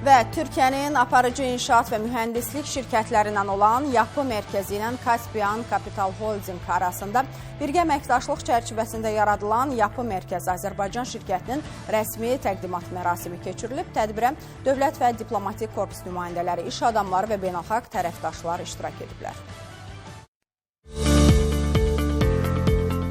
Və Türkiyənin aparıcı inşaat və mühəndislik şirkətlərindən olan Yapı Mərkəzi ilə Kaspian Capital Holding arasında birgə əməkdaşlıq çərçivəsində yaradılan Yapı Mərkəzi Azərbaycan şirkətinin rəsmi təqdimat mərasimi keçirilib. Tədbirə dövlət və diplomatik korpus nümayəndələri, iş adamları və beynəlxalq tərəfdaşlar iştirak ediblər.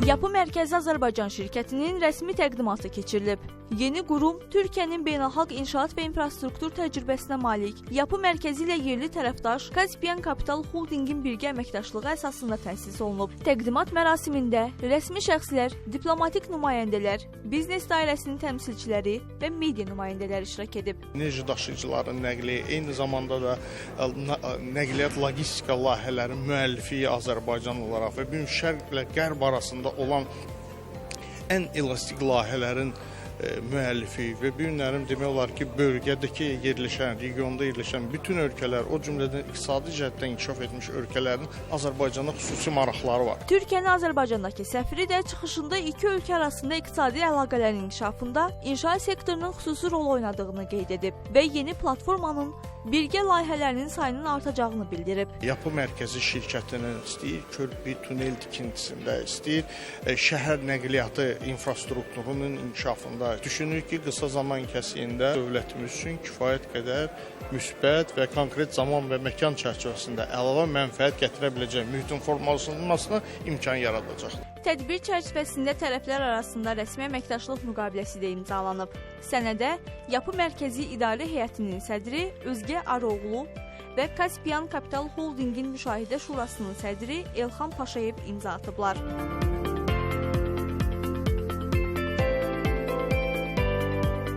Yapı Mərkəzi Azərbaycan şirkətinin rəsmi təqdimatı keçirilib. Yeni qurum Türkiyənin beynəlxalq inşaat və infrastruktur təcrübəsinə malik Yapı Mərkəzi ilə yerli tərəfdaş Kaspian Capital Holdingin birgə əməkdaşlığı əsasında təsis olunub. Təqdimat mərasimində rəsmi şəxslər, diplomatik nümayəndələr, biznes dairəsinin təmsilçiləri və media nümayəndələri iştirak edib. Enerji daşıyıcıların nəqli, eyni zamanda da nəqliyyat logistika layihələrinin müəllifi Azərbaycan olaraq və bugün şərq ilə qərb arasında olan ən elastik layihələrin müəllifi və bu günlərim demək olar ki, bölgədəki yerləşən, regionda yerləşən bütün ölkələr, o cümlədən iqtisadi cəhətdən inkişaf etmiş ölkələrin Azərbaycanda xüsusi maraqları var. Türkiyənin Azərbaycandakı səfiri də çıxışında iki ölkə arasında iqtisadi əlaqələrin inkişafında inşaat sektorunun xüsusi rol oynadığını qeyd edib və yeni platformanın birgə layihələrinin sayının artacağını bildirib. Yapı Mərkəzi şirkətinin istəyir körpü, tunel tikintisində, istəyir şəhər nəqliyyatı infrastrukturunun inkişafında düşünür ki, qısa zaman kəsiyində dövlətimiz üçün kifayət qədər müsbət və konkret zaman və məkan çərçivəsində əlavə mənfəət gətirə biləcək mühitin formalaşdırılmasına imkan yaradacaq. Tədbir çərçivəsində tərəflər arasında rəsmi əməkdaşlıq müqaviləsi də imzalanıb. Sənədə Yapı Mərkəzi İdarə Heyətinin sədri Özgə Aroğlu və Kaspian Capital Holdingin Müşahidə Şurasının sədri Elxan Paşayev imza atıblar.